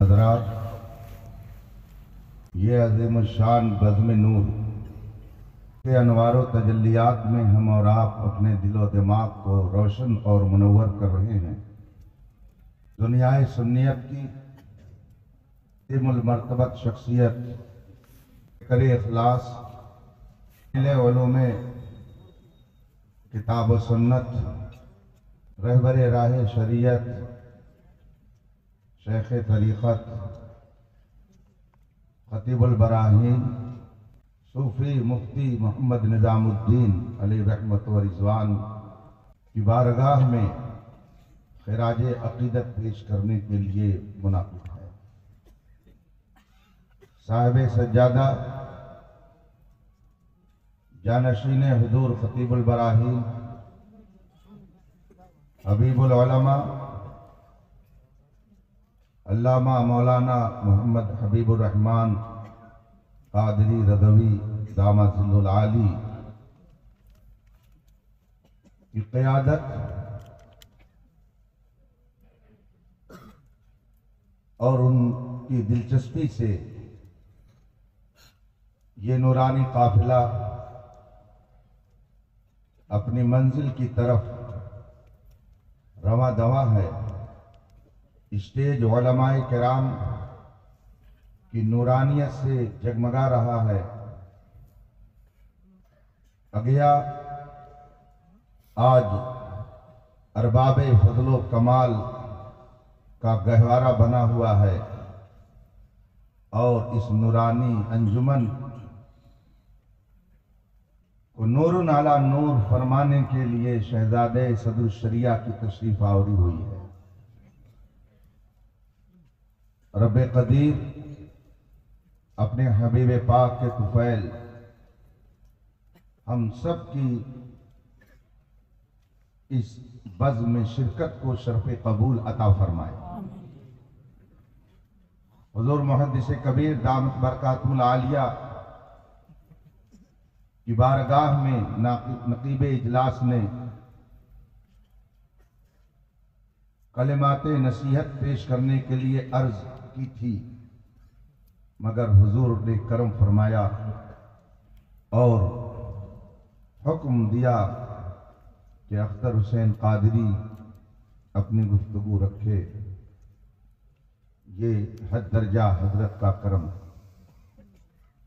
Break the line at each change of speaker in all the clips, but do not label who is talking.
हज़रात, ये अज़ीम शान बज़्म नूर के अनवारो तजल्लियात में हम और आप अपने दिलो दिमाग को रोशन और मुनव्वर कर रहे हैं। दुनियाए सुन्नियत की इल्मुल मर्तबत शख्सियत करे इखलास उलूमे किताब व सुन्नत रहबरे राह शरीयत शेख तरीक़त खतीबुल बराहीन सूफ़ी मुफ्ती मोहम्मद निज़ामुद्दीन अलैहि रहमत व रिज़वान की बारगाह में खिराज अक़ीदत पेश करने के लिए मुनाक़िद है। साहिब सज्जादा जानशीन हुज़ूर खतीबुल बराहीन हबीबुल उलमा अल्लामा मौलाना मोहम्मद हबीबुर रहमान कादरी रज़वी दामतुल आली की क़यादत और उनकी दिलचस्पी से ये नूरानी काफ़िला अपनी मंजिल की तरफ रवां दवा है। स्टेज उलमाए किराम की नूरानियत से जगमगा रहा है। अगया आज अरबाब फजलो कमाल का गहवारा बना हुआ है और इस नूरानी अंजुमन को नूरुन अला नूर फरमाने के लिए शहजादे सदर शरिया की तशरीफ आवरी हुई है। रब्बे कदीर अपने हबीब पाक के तुफैल हम सब की इस बज़्म में शिरकत को शर्फ़े कबूल अता फरमाए। हुज़ूर मुहद्दिस कबीर दामत बरकातुल आलिया की बारगाह में नक़ीब इजलास ने कलिमाते नसीहत पेश करने के लिए अर्ज की थी, मगर हुजूर ने करम फरमाया और हुक्म दिया कि अख्तर हुसैन कादरी अपनी गुफ्तगू रखे। ये हद दर्जा हजरत का करम।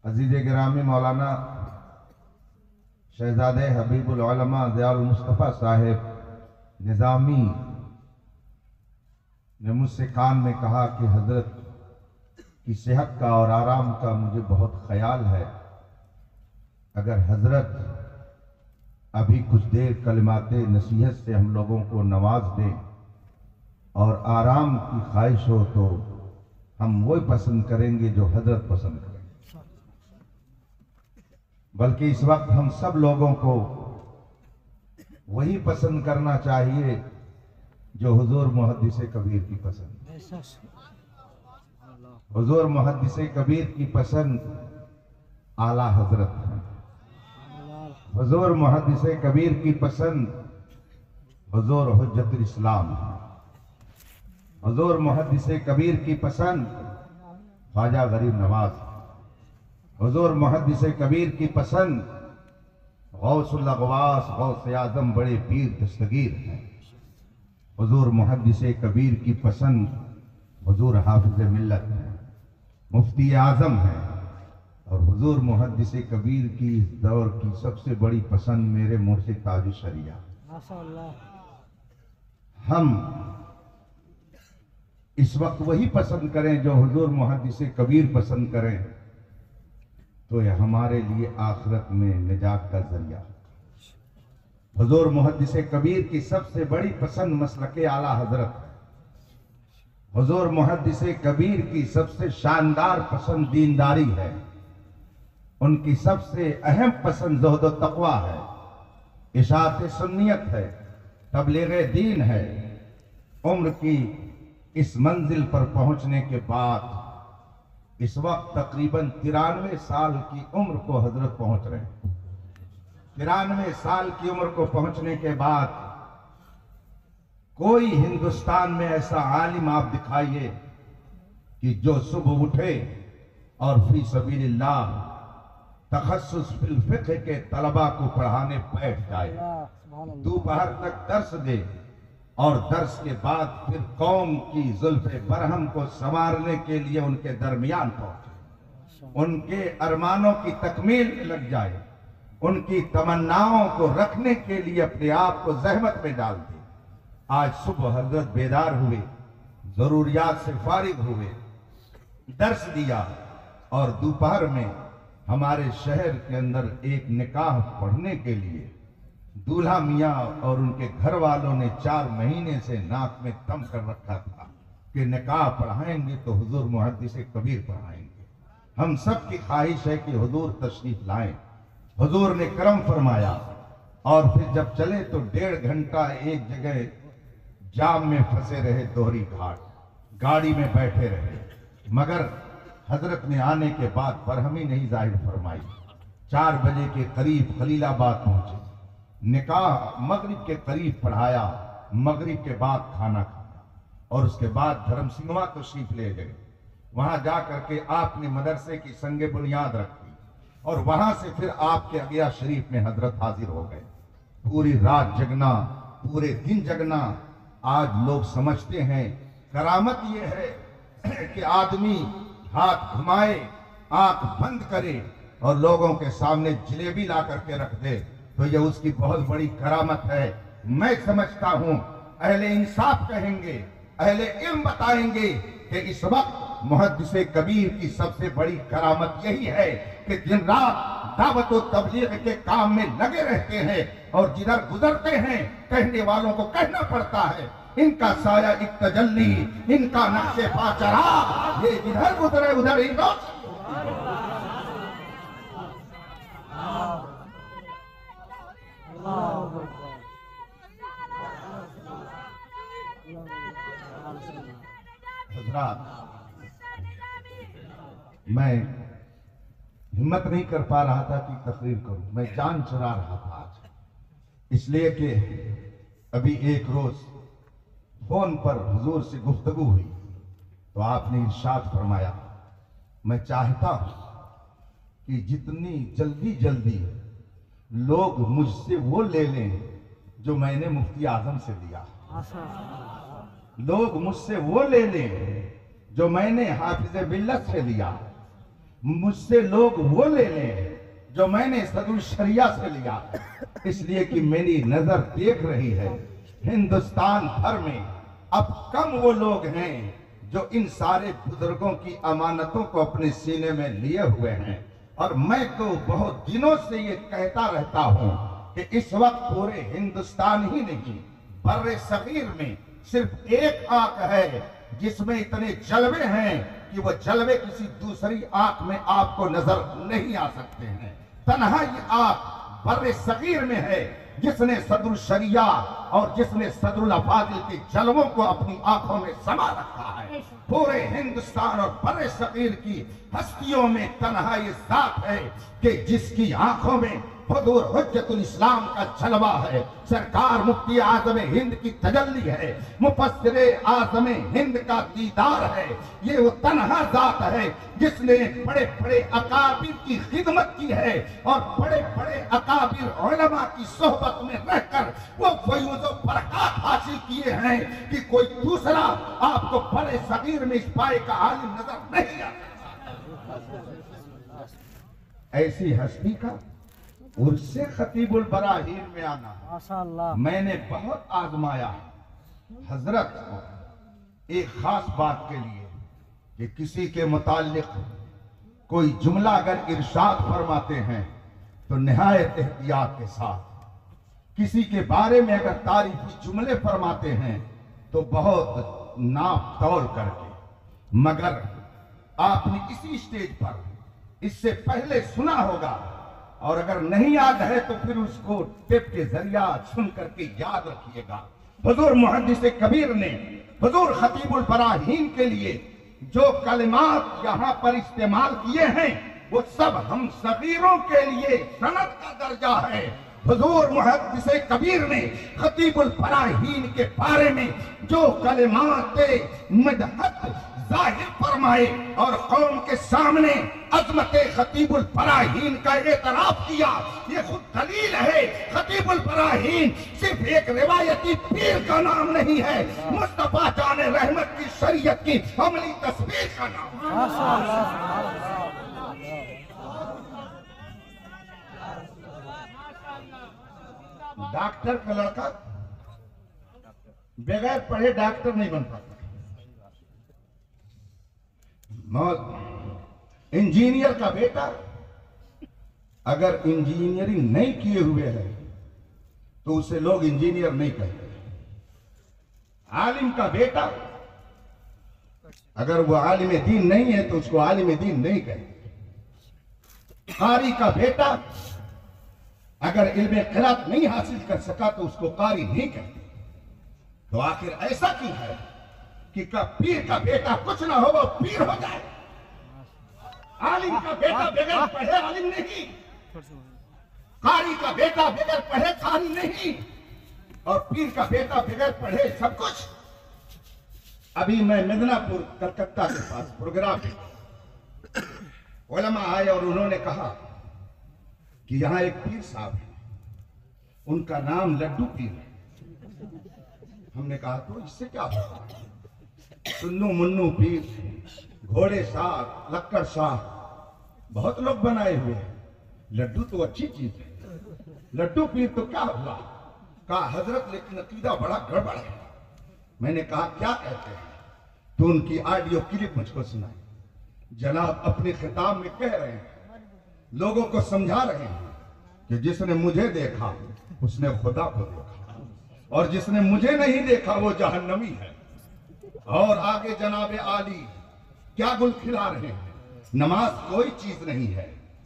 अजीज़ गिरामी मौलाना शहजादे हबीबुल उलमा ज़ियाउल मुस्तफ़ा साहिब निज़ामी ने मुझसे कान में कहा कि हजरत की सेहत का और आराम का मुझे बहुत ख्याल है। अगर हजरत अभी कुछ देर कलिमाते नसीहत से हम लोगों को नवाज दें और आराम की ख्वाहिश हो तो हम वही पसंद करेंगे जो हजरत पसंद करें। बल्कि इस वक्त हम सब लोगों को वही पसंद करना चाहिए जो हुजूर मुहद्दिस कबीर की पसंद। हुजूर मुहद्दिस कबीर की पसंद आला हजरत है। हुजूर मुहद्दिस कबीर की पसंद हुजूर हुज्जतुल इस्लाम है। हुजूर मुहद्दिस कबीर की पसंद ख्वाजा गरीब नवाज। हुजूर मुहद्दिस कबीर की पसंद गौसुल अगवास गौस आज़म बड़े पीर दस्तगीर हैं। हुजूर मुहद्दिस कबीर की पसंद हुजूर हाफिज़ मिल्लत है, मुफ्ती आज़म है। और हुजूर मुहद्दिस कबीर की इस दौर की सबसे बड़ी पसंद मेरे मुर्शिद ताज शरिया। हम इस वक्त वही पसंद करें जो हुजूर मुहद्दिस कबीर पसंद करें तो यह हमारे लिए आखिरत में निजात का जरिया। हुजूर मुहद्दिस कबीर की सबसे बड़ी पसंद मसलके आला हजरत। हुजूर मुहद्दिस कबीर की सबसे शानदार पसंद दीनदारी है। उनकी सबसे अहम पसंद ज़ुहद व तक़वा है, इशाअत सुन्नियत है, तबलीग़ दीन है। उम्र की इस मंजिल पर पहुंचने के बाद इस वक्त तकरीबन 93 साल की उम्र को हजरत पहुंच रहे हैं। 93 साल की उम्र को पहुंचने के बाद कोई हिंदुस्तान में ऐसा आलिम आप दिखाइए कि जो सुबह उठे और फी सबीलिल्लाह तखस्सुस फिल फिक्र के तलबा को पढ़ाने बैठ जाए, दोपहर तक दर्स दे और दर्स के बाद फिर कौम की जुल्फ़े बरहम को संवारने के लिए उनके दरमियान पहुंचे, उनके अरमानों की तकमील में लग जाए, उनकी तमन्नाओं को रखने के लिए अपने आप को जहमत में डाल दे। आज सुबह हजरत बेदार हुए, जरूरियात से फारिग हुए, दर्स दिया और दोपहर में हमारे शहर के अंदर एक निकाह पढ़ने के लिए दूल्हा मियाँ और उनके घर वालों ने 4 महीने से नाक में दम कर रखा था कि निकाह पढ़ाएंगे तो हुजूर मुहद्दिस कबीर पढ़ाएंगे। हम सब की ख्वाहिश है कि हुजूर तशरीफ लाएं। हुजूर ने करम फरमाया और फिर जब चले तो 1.5 घंटा एक जगह जाम में फंसे रहे, दोहरी घाट, गाड़ी में बैठे रहे, मगर हजरत ने आने के बाद बरहमी नहीं जाहिर फरमाई। 4 बजे के करीब खलीलाबाद पहुंचे, निकाह मगरिब के करीब पढ़ाया, मगरिब के बाद खाना खाया और उसके बाद धर्म सिंहवा तशरीफ ले गए। वहां जाकर के आपने मदरसे की संगे बुनियाद रखी और वहां से फिर आपके अगिया शरीफ में हजरत हाजिर हो गए। पूरी रात जगना, पूरे दिन जगना। आज लोग समझते हैं करामत ये है कि आदमी हाथ घुमाए, आंख बंद करे और लोगों के सामने जलेबी ला करके रख दे, तो ये उसकी बहुत बड़ी करामत है। मैं समझता हूं अहले इंसाफ कहेंगे, अहले इल्म बताएंगे कि इस वक्त मुहद्दिस कबीर की सबसे बड़ी करामत यही है कि दिन रात दावत और तबलीग के काम में लगे रहते हैं और जिधर गुजरते हैं कहने वालों को कहना पड़ता है, इनका साया एक तजल्ली, इनका नक्शे पाचरा, ये जिधर गुजरे उधर ही हज़रात, मैं हिम्मत नहीं कर पा रहा था कि तकरीर करूं, मैं जान चुरा रहा था आज, इसलिए कि अभी एक रोज फोन पर हुजूर से गुफ्तगू हुई तो आपने इरशाद फरमाया, मैं चाहता हूं कि जितनी जल्दी जल्दी लोग मुझसे वो ले लें जो मैंने मुफ्ती आजम से लिया, लोग मुझसे वो ले लें जो मैंने हाफिज बिल्लत से लिया, मुझसे लोग वो ले लें जो मैंने सदरुल शरिया से लिया। इसलिए कि मेरी नजर देख रही है हिंदुस्तान भर में अब कम वो लोग हैं जो इन सारे बुजुर्गों की अमानतों को अपने सीने में लिए हुए हैं। और मैं तो बहुत दिनों से ये कहता रहता हूं कि इस वक्त पूरे हिंदुस्तान ही नहीं बर्रे सगीर में सिर्फ एक आंख है जिसमें इतने जलवे हैं कि वो जलवे किसी दूसरी आंख में आपको नजर नहीं आ सकते हैं। तन्हा ये आंख बर्रे सगीर में है जिसने सदरुल शरिया और जिसने सदरुल अफाजिल के जलवों को अपनी आंखों में समा रखा है। पूरे हिंदुस्तान और बर्रे सगीर की हस्तियों में तन्हा ये जात है कि जिसकी आंखों में हुजूर हुज्जतुल इस्लाम का जलवा है, सरकार मुफ्ती आज़म हिंद की तजल्ली है, मुफस्सिरे आज़म हिंद का दीदार है। ये वो तन्हा जात है जिसने बड़े बड़े अकाबिर की खिदमत की है और बड़े बड़े अकाबिर उलमा की सोहबत में रहकर वो फयूज़ व बरक़ात हासिल किए हैं कि कोई दूसरा आपको बड़े सगीर में इस पाए का आलिम नजर नहीं आता। ऐसी हस्ती का उर्से खतीबुल बराहीन में आना मैंने बहुत आजमाया हजरत को एक खास बात के लिए कि किसी के मुताल्लिक कोई जुमला अगर इरशाद फरमाते हैं तो निहायत एहतियात के साथ, किसी के बारे में अगर तारीफी जुमले फरमाते हैं तो बहुत नाप तौल करके। मगर आपने इसी स्टेज पर इससे पहले सुना होगा और अगर नहीं याद है तो फिर उसको टेप के जरिया सुन करके याद रखिएगा। हुजूर मुहद्दिस कबीर ने हुजूर खतीबुल बराहीन के लिए जो कलिमात यहाँ पर इस्तेमाल किए हैं वो सब हम सगीरों के लिए सनद का दर्जा है। हुजूर मुहद्दिस कबीर ने खतीबुल बराहीन के बारे में जो कलिमात मदहत जाहिर फरमाए और कौम के सामने अजमत खतीबुल बराहीन का एतराफ किया। ये खुद दलील है। खतीबुल बराहीन सिर्फ एक रिवायती पीर का नाम नहीं है, मुस्तफा जाने रहमत की शरीयत की अमली तस्वीर का नाम है। डॉक्टर का लड़का बगैर पढ़े डॉक्टर नहीं बन पाता। इंजीनियर का बेटा अगर इंजीनियरिंग नहीं किए हुए है तो उसे लोग इंजीनियर नहीं कहते। आलिम का बेटा अगर वो आलिम दीन नहीं है तो उसको आलिम दीन नहीं कहते। कारी का बेटा अगर इल्म क़िरात नहीं हासिल कर सका तो उसको कारी नहीं कहते। तो आखिर ऐसा क्यों है कि पीर का बेटा कुछ ना हो वो पीर हो जाए? आलिम का बेटा बगैर पढ़े आलिम नहीं, कारी का बेटा बगैर पढ़े कारी नहीं, और पीर का बेटा बगैर पढ़े सब कुछ। अभी मैं मिदनापुर कलकत्ता के पास प्रोग्राम में उलमा आए और उन्होंने कहा कि यहाँ एक पीर साहब है, उनका नाम लड्डू पीर है। हमने कहा तो इससे क्या होगा? सुन्नू मुन्नू पीर, घोड़े शाह, लक्कड़ शाह बहुत लोग बनाए हुए हैं, लड्डू तो अच्छी चीज है, लड्डू पीर तो क्या हुआ? कहा हजरत लेकिन अकीदा बड़ा गड़बड़ है। मैंने कहा क्या कहते हैं? तो उनकी ऑडियो क्लिप मुझको सुनाई। जनाब अपने खिताब में कह रहे हैं, लोगों को समझा रहे हैं कि जिसने मुझे देखा उसने खुदा को देखा, और जिसने मुझे नहीं देखा वो जहन्नमी है। और आगे जनाबे आली क्या गुल खिला रहे हैं? नमाज कोई चीज नहीं है,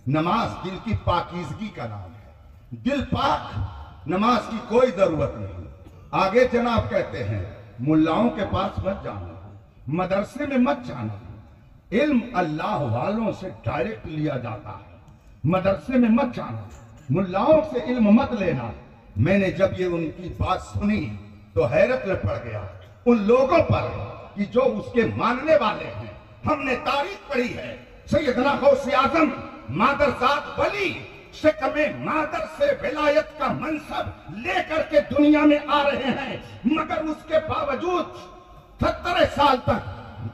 नमाज दिल की पाकीज़गी का नाम है। दिल पाक, नमाज की कोई जरूरत नहीं। आगे जनाब कहते हैं मुल्लाओं के पास मत जाना, मदरसे में मत जाना, इल्म अल्लाह वालों से डायरेक्ट लिया जाता है। मदरसे में मत जाना, मुल्लाओं से इल्म मत लेना। मैंने जब ये उनकी बात सुनी तो हैरत में पड़ गया उन लोगों पर कि जो उसके मानने वाले हैं। हमने तारीख पढ़ी है, सैयदना गौसे आजम मादरजात वली शिकमे मादर से विलायत का मनसब लेकर के दुनिया में आ रहे हैं, मगर उसके बावजूद 70 साल तक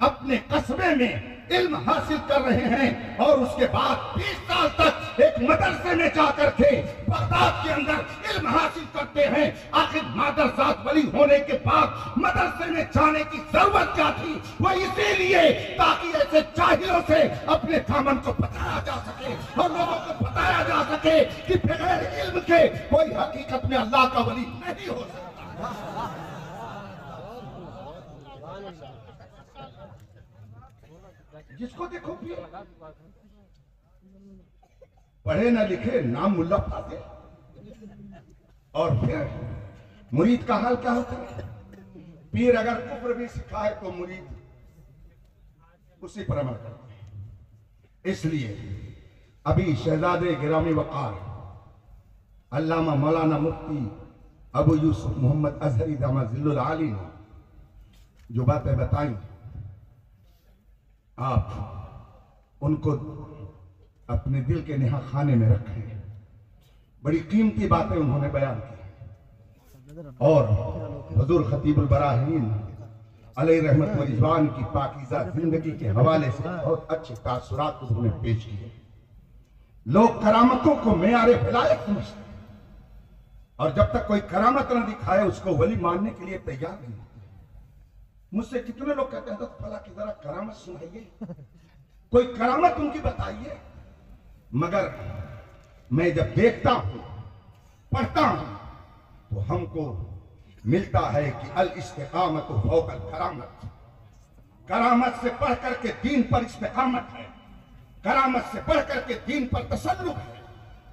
अपने कस्बे में इल्म हासिल कर रहे हैं, और उसके बाद 20 साल तक एक मदरसे में जाकर के बगदाद के अंदर इल्म हासिल करते हैं। आखिर मादरजात वली होने के बाद मदरसे में जाने की जरूरत क्या थी? वो इसीलिए ताकि ऐसे जाहिलों से अपने दामन को बचाया जा सके और लोगों को बताया जा सके कि बगैर इल्म के कोई हकीकत में अल्लाह का वली नहीं हो सकता। जिसको देखो पढ़े ना लिखे, नाम मुल्ला फाते, और फिर मुरीद का हाल क्या होता है? पीर अगर कुफ्र भी सिखाए तो मुरीद उसी पर अमल करते हैं। इसलिए अभी शहजादे गिरामी वकार अल्लामा मौलाना मुफ्ती अबू यूसुफ मोहम्मद अजहरी दामा जिल्लुल आली ने जो बातें बताई, आप उनको अपने दिल के नेहा खाने में रखें। बड़ी कीमती बातें उन्होंने बयान की, और हुजूर खतीबुल बराहीन अलैहि रहमत व रिज़वान की पाकीज़ा जिंदगी के हवाले से बहुत अच्छे तासुरात उन्होंने पेश किए। लोग करामतों को मेयारे विलायत समझते हैं, और जब तक कोई करामत न दिखाए उसको वली मानने के लिए तैयार नहीं होते। मुझसे कितने लोग कहते हैं तो फला की जरा करामत सुनाइए, कोई करामत उनकी बताइए। मगर मैं जब देखता हूं, पढ़ता हूं, तो हमको मिलता है कि अल इस्तिकामत फौकल करामत। करामत से बढ़ करके दीन पर इस्तिकामत है, करामत से बढ़ करके दीन पर तसल्लुक है,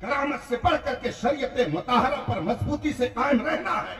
करामत से बढ़ करके शरीयत मुताहरा पर मजबूती से कायम रहना है।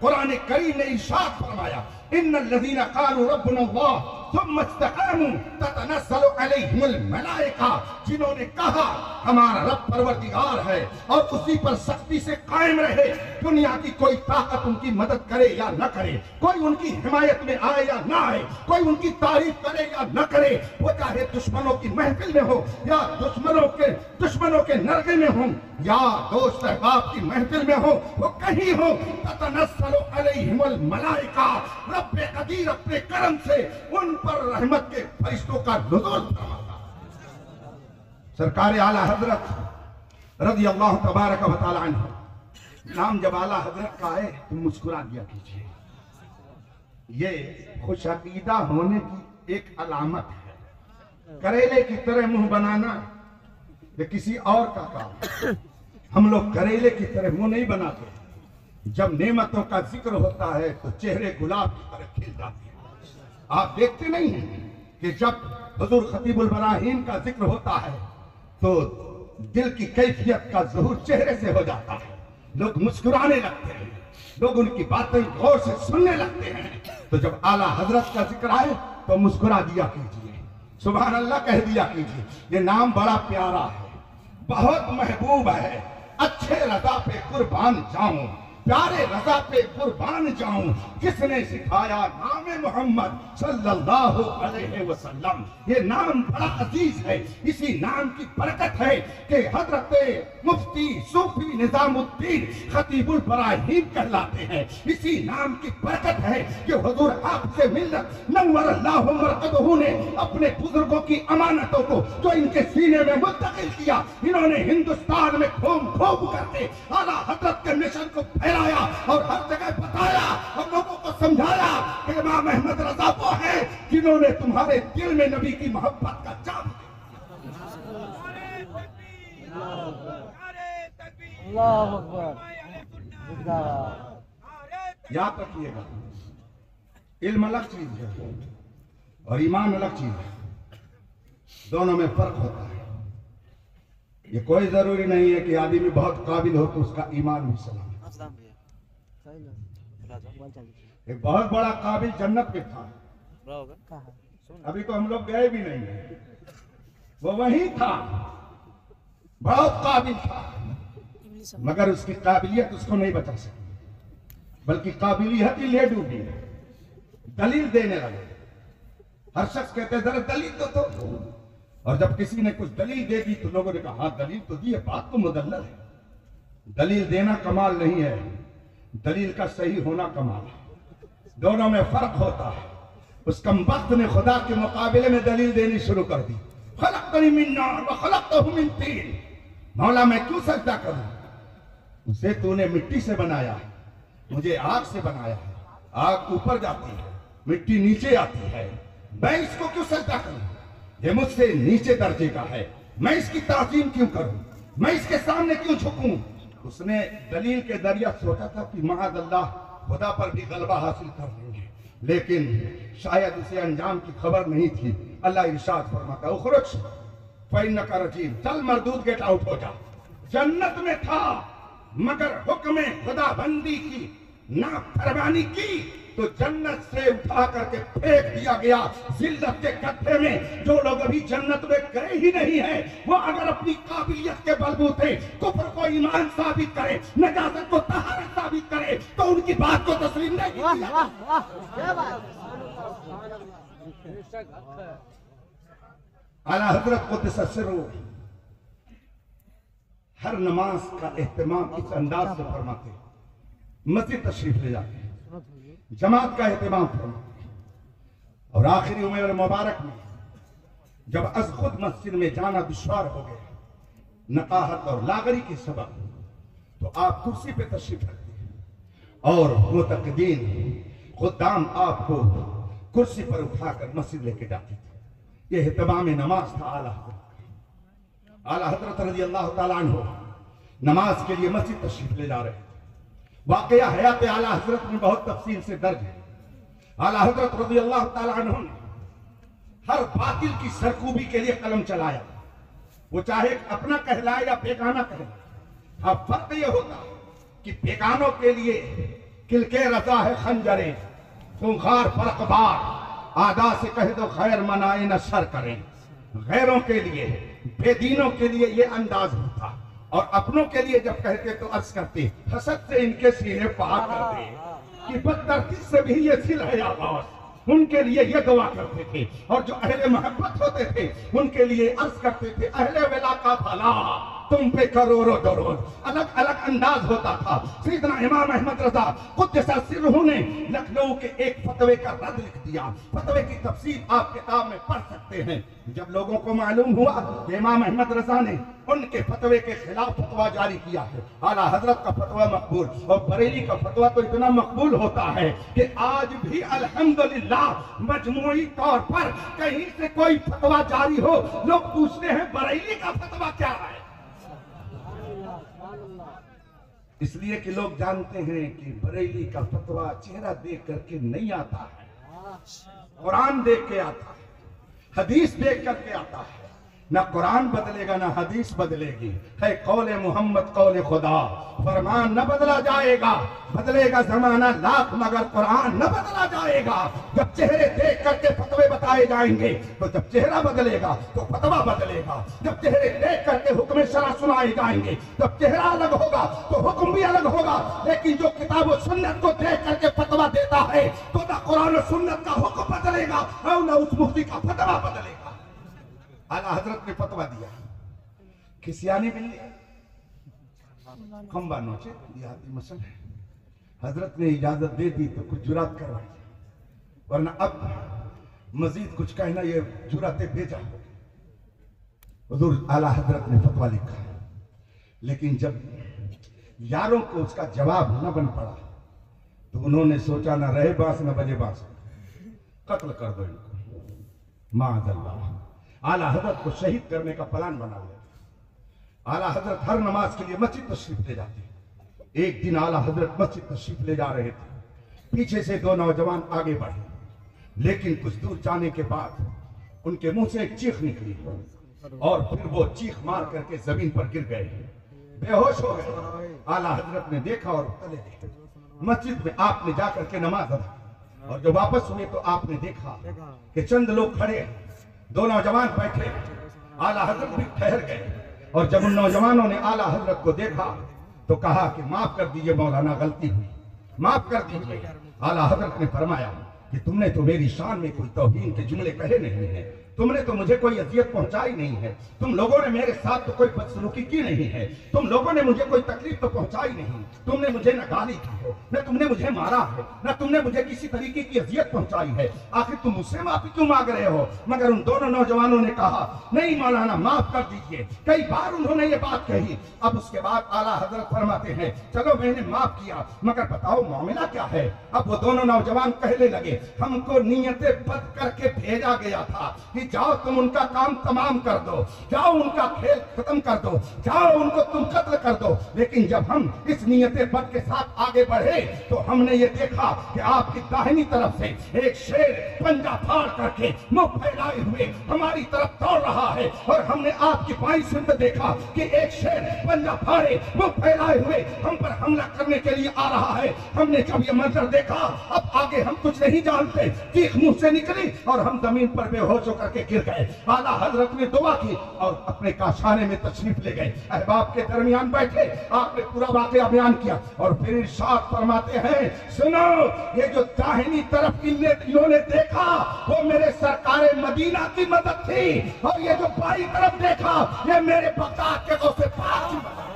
कुरान करीम ने इरशाद फरमाया, इन्नल्लज़ीना क़ालू रब्बुनल्लाह सुम्मा इस्तक़ामू ततनज़्ज़लु अलैहिमुल मलाइका, जिन्होंने कहा हमारा रब परवरदिगार है और उसी पर सख्ती से कायम रहे, दुनिया की कोई ताकत उनकी मदद करे या न करे, कोई उनकी हिमायत में आए या ना आए, कोई उनकी तारीफ करे या न करे, वो चाहे दुश्मनों की महफिल में हो या दुश्मनों के नरगे में हो या दोस्त अहबाब की महफिल में हो, वो कहीं हो, ततनज़्ज़लु अलैहिमुल मलाइका, रब्बे कदीर अपने करम से उन पर रहमत के फरिश्तों का नुज़ूल फरमाता। सरकार आला हजरत रज़ी अल्लाह तबारक व तआला अन्हु, नाम जब आला हजरत का है तो मुस्कुरा दिया कीजिए। ये खुश अकीदा होने की एक अलामत है। करेले की तरह मुंह बनाना ये किसी और का काम। हम लोग करेले की तरह मुंह नहीं बनाते। जब नेमतों का जिक्र होता है तो चेहरे गुलाब की तरह खिल जाते हैं। आप देखते नहीं हैं कि जब हुजूर खतीबुल बराहीन का जिक्र होता है तो दिल की कैफियत का ज़हूर चेहरे से हो जाता है, लोग मुस्कुराने लगते हैं, लोग उनकी बातें गौर से सुनने लगते हैं। तो जब आला हजरत का जिक्र आए तो मुस्कुरा दिया कीजिए, सुभान अल्लाह कह दिया कीजिए। ये नाम बड़ा प्यारा है, बहुत महबूब है। अच्छे रजा पे कुर्बान जाऊं, प्यारे रजा पे कुर्बान जाऊं, किसने सिखाया नाम मोहम्मद सल्लल्लाहु अलैहि वसल्लम। ये नाम बड़ा अजीज है। इसी नाम की बरकत है कि हजरत मुफ्ती सूफी निजामुद्दीन खतीबुल बराहीन कहलाते हैं। इसी नाम की बरकत है कि हुजूर आपसे मिलत नव्वरल्लाहु मरकदहू ने अपने बुजुर्गों की अमानतों को जो इनके सीने में मुंतकिल किया, इन्होंने हिंदुस्तान में घूम घूम करके आला हजरत के मिशन को फैलाया और हर जगह बताया और लोगों को समझाया कि इमाम अहमद रजा वो है जिन्होंने तुम्हारे दिल में नबी की मोहब्बत का जाम याद रखिएगा। इल्म अलग चीज है और ईमान अलग चीज है, दोनों में फर्क होता है। ये कोई जरूरी नहीं है कि आदमी बहुत काबिल हो तो उसका ईमान भी सलाम। एक बहुत बड़ा काबिल जन्नत में था, अभी तो हम लोग गए भी नहीं है, वो वहीं था, बहुत काबिल था, मगर उसकी काबिलियत उसको नहीं बचा सकी, बल्कि काबिलियत ही ले डूबी। दलील देने लगे, हर शख्स कहते जरा दलील तो और जब किसी ने कुछ दलील दे दी तो लोगों ने कहा हाँ दलील तो दी है, बात तो मुदल्लल है। दलील देना कमाल नहीं है, दलील का सही होना कमाल है। दोनों में फर्क होता है। उस कमबख्त ने खुदा के मुकाबले में दलील देनी शुरू कर दी, खलक़तनी मिन नार व खलक़तहू मिन तीन। मौला मैं क्यों सजदा करूं, उसे तूने मिट्टी से बनाया, मुझे आग से बनाया है। आग ऊपर जाती है, मिट्टी नीचे आती है, मैं इसको क्यों सजदा करूं? ये मुझसे नीचे दर्जे का है, मैं इसकी ताज़ीम क्यों करूं, मैं इसके सामने क्यों झुकूं? उसने दलील के जरिया सोचा था कि महादल्लाह खुदा पर भी गलबा हासिल कर लेंगे, लेकिन शायद उसे अंजाम की खबर नहीं थी। अल्लाह इरशाद फरमाता है उखरुज फइन्नका रजीम, चल मरदूद गेट आउट हो जा। जन्नत में था मगर हुक्म खुदा बंदी की नाफरमानी की तो जन्नत से उठा करके फेंक दिया गया जिल्लत के गड्ढे में। जो लोग अभी जन्नत में गए ही नहीं है, वो अगर अपनी काबिलियत के बलबूते कुफ्र को ईमान साबित करे, नजासत को तहारत साबित करे तो उनकी बात को तस्लीम नहीं की। आला हजरत कुद्दस सिर्रुहु हर नमाज का एहतमाम इस अंदाज से फरमाते, मस्जिद तशरीफ ले जाते, जमात का एहतमाम फरमाते, और आखिरी उम्र मुबारक में जब अज खुद मस्जिद में जाना दुश्वार हो गया नकाहत और लागरी के सबब, तो आप कुर्सी पे तशरीफ रखते और मुतक़दीन खुदाम आपको कुर्सी पर उठाकर मस्जिद लेके जाते थे। यह एहतमाम नमाज था आला हजरत रज़ी अल्लाह ताला अन्हु नमाज के लिए मस्जिद तशरीफ ले जा रहे थे। वाकया हयात आला हजरत में बहुत तफसील से दर्ज है। आला हजरत रज़ी अल्लाह ताला अन्हु ने हर बातिल की सरकूबी के लिए कलम चलाया, वो चाहे अपना कहलाए या बेगाना कहलाए। अब फर्क यह होता कि बेगानों के लिए किलके रजा है खंजरे खूंखार फरकबार, आदा से कह दो खैर मनाए न शर करें। गैरों के लिए, बेदीनों के लिए ये अंदाज होता, और अपनों के लिए जब कहते तो अर्ज करते हसद से इनके सीने पार कर दे, कि बदतरती से भी ये सिल है आवाज। उनके लिए ये दुआ करते थे, और जो अहले मोहब्बत होते थे उनके लिए अर्ज करते थे अहले वेला का भला तुम पे करोड़ों दरूद। अलग अलग अंदाज होता था। सैयदना इमाम अहमद रजा कुद्दसा सिर्रहू ने लखनऊ के एक फतवे का रद्द लिख दिया। फतवे की तफसीर आप किताब में पढ़ सकते हैं। जब लोगों को मालूम हुआ कि इमाम अहमद रजा ने उनके फतवे के खिलाफ फतवा जारी किया है, आला हजरत का फतवा मकबूल, और बरेली का फतवा तो इतना मकबूल होता है कि आज भी अल्हम्दुलिल्लाह मजमूई तौर पर कहीं से कोई फतवा जारी हो, लोग पूछते हैं बरेली का फतवा क्या है। इसलिए कि लोग जानते हैं कि बरेली का फतवा चेहरा देख करके नहीं आता है, कुरान देख के आता है, हदीस देख करके आता है। ना कुरान बदलेगा ना हदीस बदलेगी, है कौले मोहम्मद कौले खुदा। फरमान न बदला जाएगा, बदलेगा जमाना लाख मगर कुरान न बदला जाएगा। जब चेहरे देख करके फतवे बताए जाएंगे तो जब चेहरा बदलेगा तो फतवा बदलेगा। जब चेहरे देख करके हुक्म शरा सुनाए जाएंगे तब चेहरा अलग होगा तो हुक्म भी अलग होगा। लेकिन जो किताब और सुन्नत को देख करके फतवा देता है तो ना कुरान और सुन्नत का हुक्म बदलेगा और ना उस मुफ्ती का फतवा बदलेगा। आला हजरत ने फतवा दिया, खिसियानी बिल्ली खंबा नोचे देहाती मसल है। हजरत ने इजाजत दे दी तो कुछ जुरात करवाई, वरना अब मजीद कुछ कहना ये जुरातें भेजा। हुजूर आला हजरत ने फतवा लिखा, लेकिन जब यारों को उसका जवाब न बन पड़ा तो उन्होंने सोचा न रहे बांस न बजे बांस, कत्ल कर दो इनको। माअल्लाह आला हजरत को शहीद करने का प्लान बना लिया। आला हजरत हर नमाज के लिए मस्जिद तशरीफ ले जाते। एक दिन आला हजरत मस्जिद तशरीफ ले जा रहे थे, पीछे से दो नौजवान आगे बढ़े, लेकिन कुछ दूर जाने के बाद उनके मुंह से एक चीख निकली और फिर वो चीख मार करके जमीन पर गिर गए, बेहोश हो गए। आला हजरत ने देखा और चले गए। मस्जिद में आपने जाकर के नमाज अदा, और जब वापस हुए तो आपने देखा कि चंद लोग खड़े, दो नौजवान बैठे, आला हजरत भी ठहर गए। और जब उन नौजवानों ने आला हजरत को देखा तो कहा कि माफ कर दीजिए मौलाना, गलती हुई, माफ कर दीजिए। आला हजरत ने फरमाया कि तुमने तो मेरी शान में कोई तौहीन के जुमले कहे नहीं है, तुमने तो मुझे कोई अजियत पहुंचाई नहीं है, तुम लोगों ने मेरे साथ तो कोई बदसलूकी की नहीं है, तुम लोगों ने मुझे कोई तकलीफ तो पहुंचाई नहीं, तुमने मुझे न गाली की है, न तुमने मुझे मारा है, न तुमने मुझे किसी तरीके की अजियत पहुंचाई है, आखिर तुम मुझसे माफी क्यों मांग रहे हो? मगर उन दोनों नौजवानों ने कहा नहीं मौलाना माफ कर दीजिए। कई बार उन्होंने ये बात कही। अब उसके बाद आला हजरत फरमाते हैं चलो मैंने माफ किया, मगर बताओ मामला क्या है? अब वो दोनों नौजवान कहने लगे हमको नीयतें बद करके भेजा गया था कि जाओ तुम उनका काम तमाम कर दो, जाओ उनका खेल खत्म कर दो, जाओ उनको तुम कत्ल कर दो। लेकिन जब हम इस नियते बद के साथ आगे बढ़े तो हमने ये देखा कि आपकी दाहिनी तरफ से एक शेर पंजा फाड़ करके मुंह फैलाए हुए हमारी तरफ दौड़ रहा है, और हमने आपकी बाईं सिर्फ देखा कि एक शेर पंजा फाड़े मुंह फैलाए हुए हम पर हमला करने के लिए आ रहा है। हमने जब ये मंजर देखा अब आगे हम कुछ नहीं जानते, चीख मुंह से निकली और हम जमीन पर बेहोश होकर के गिर गए। आला हजरत ने दुआ की और अपने काशाने में तशरीफ ले गए, अहबाब के दरमियान बैठे, आपने पूरा वाकया बयान किया और फिर इरशाद फरमाते हैं सुनो ये जो दाहिनी तरफ इन्होंने देखा वो मेरे सरकारे मदीना की मदद थी, और ये जो बाईं तरफ देखा ये मेरे बगदाद के गौसे पाक की मदद।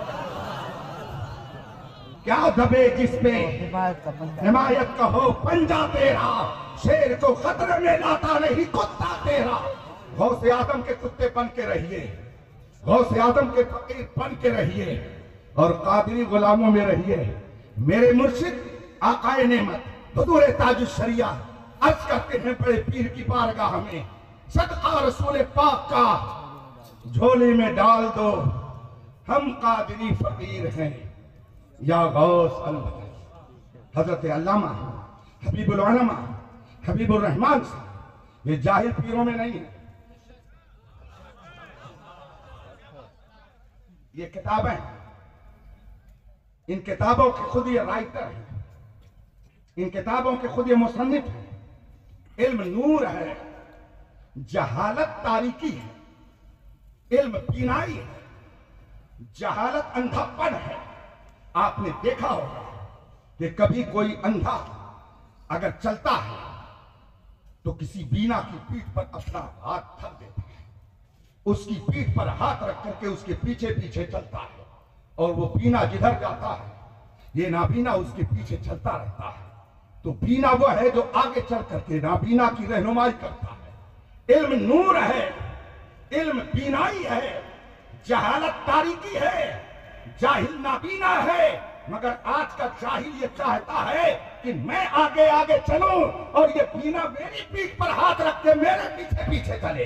क्या दबे जिसपे हिमायत का हो पंजा तेरा, शेर को खतरे में लाता नहीं कुत्ता तेरा। गौसे आदम के कुत्ते बन के रहिए, गौसे आदम के फकीर बन के रहिए और कादरी गुलामों में रहिए। मेरे मुर्शिद आकाए नेमत हुजूर ताजुश शरिया अर्ज करते हैं बड़े पीर की बारगाह में सदका रसूल पाक का झोले में डाल दो, हम कादरी फकीर हैं या गौस अल। हजरत अल्लामा हबीबुल उलमा हबीबुर रहमान साहब ये जाहिल पीरों में नहीं है, ये किताबें, इन किताबों के खुद ये राइटर हैं। इन किताबों के खुद ये मुसन्निफ है। इल्म नूर है, जहालत तारीकी है, इल्म बीनाई है, जहालत अंधापन है। आपने देखा होगा कि कभी कोई अंधा अगर चलता है तो किसी बीना की पीठ पर अपना हाथ धर देता है, उसकी पीठ पर हाथ रख करके उसके पीछे पीछे चलता है, और वो बीना जिधर जाता है ये नाबीना उसके पीछे चलता रहता है। तो बीना वो है जो आगे चल करके नाबीना की रहनुमाई करता है। इल्म नूर है, इल्म बीनाई है, जहालत तारीकी है, जाहिल नाबीना है। मगर आज का जाहिल ये चाहता है कि मैं आगे आगे चलूं और ये बीना मेरी पीठ पर हाथ रख के मेरे पीछे पीछे चले।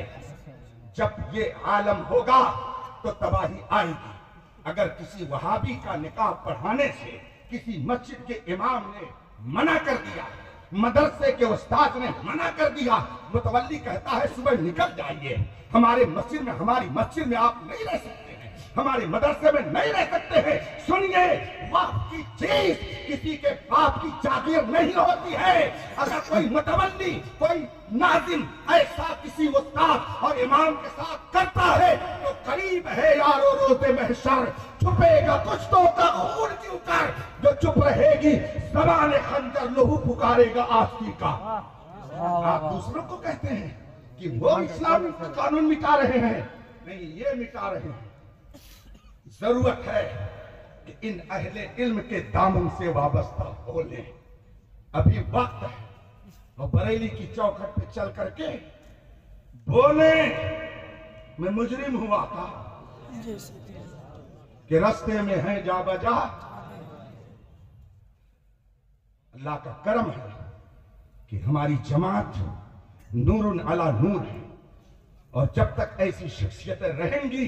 जब ये आलम होगा तो तबाही आएगी। अगर किसी वहाबी का निकाह पढ़ाने से किसी मस्जिद के इमाम ने मना कर दिया, मदरसे के उस्ताद ने मना कर दिया, मुतवल्ली कहता है सुबह निकल जाइए, हमारी मस्जिद में आप नहीं रह सकते हैं, हमारे मदरसे में नहीं रह सकते हैं। सुनिए, बाप की चीज किसी के बाप की जागीर नहीं होती है। अगर कोई मुतवल्ली, कोई नाजिम ऐसा किसी उस्ताद और इमाम के साथ करता है तो करीब है यारो रोज़े महशर छुपेगा कुछ तो का खून क्यों कर, जो चुप रहेगी ज़बान खंजर लहू पुकारेगा आस्ती का। आप दूसरों को कहते हैं कि वो इस्लामी कानून मिटा रहे हैं, नहीं, ये मिटा रहे हैं। जरूरत है कि इन अहले इल्म के दामन से वाबस्ता हो ले। अभी वक्त है और बरेली की चौखट पे चल करके बोले मैं मुजरिम हुआ था कि रास्ते में है जा बजा। अल्लाह का करम है कि हमारी जमात नूरुन अला नूर है, और जब तक ऐसी शख्सियतें रहेंगी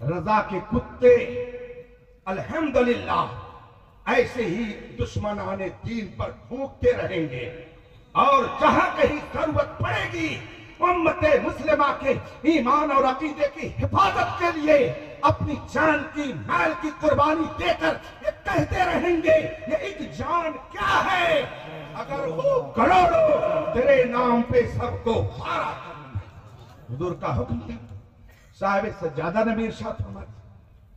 रजा के कुत्ते अल्हम्दुलिल्लाह ऐसे ही दुश्मनाने दीन पर भूखते रहेंगे। और जहां कहीं जरूरत पड़ेगी उम्मते मुस्लिमा के ईमान और अकीदे की हिफाजत के लिए अपनी जान की, माल की कुर्बानी देकर ये कहते रहेंगे ये एक जान क्या है, अगर हो करोड़ों तेरे नाम पे सबको मारा। हुजूर का हुक्म था, साहिब सज्जादा नबी इरशाद फरमाते,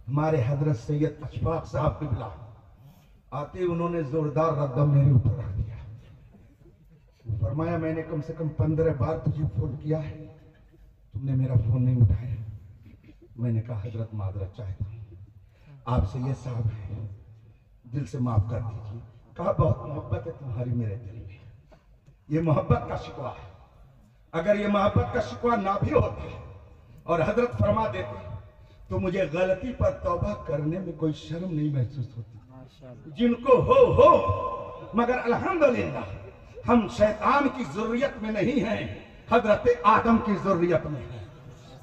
हमारे हजरत सैयद अशफाक साहब किबला आते उन्होंने जोरदार रद्दा मेरे ऊपर रख दिया। फरमाया मैंने कम से कम 15 बार तुझे फोन किया है, तुमने मेरा फोन नहीं उठाया। मैंने कहा हजरत माजरत चाहता हूं आपसे, ये साहब है, दिल से माफ कर दीजिए। कहा बहुत मोहब्बत है तुम्हारी मेरे दिल में, ये मोहब्बत का शिकवा है। अगर ये मोहब्बत का शिकवा ना भी होता और हजरत फरमा देते तो मुझे गलती पर तौबा करने में कोई शर्म नहीं महसूस होती। जिनको हो, मगर अल्हम्दुलिल्लाह हम शैतान की जरूरत में नहीं हैं, हजरत आदम की जरूरत में है।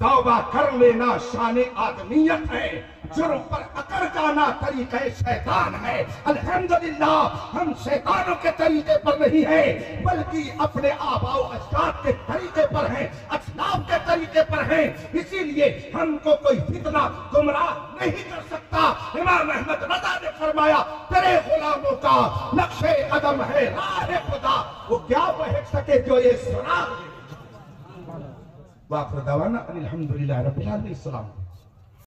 तौबा कर लेना शान आदमियत है, जुर्म पर अकर जाना तरीका शैतान है। अल्हम्दुलिल्लाह हम शैतानों के तरीके पर नहीं है, बल्कि अपने आबाओ अजदाद के तरीके पर हैं, असलाफ के तरीके पर हैं। इसीलिए हमको कोई फितना गुमराह नहीं कर सकता। इमाम अहमद रज़ा ने फरमाया तेरे गुलामों का नक्शे कदम है राह खुदा, वो क्या बहक सके जो ये सुराग। वाक़िअ दावाना अनिल हम्दुलिल्लाह रब्बिल आलमीन।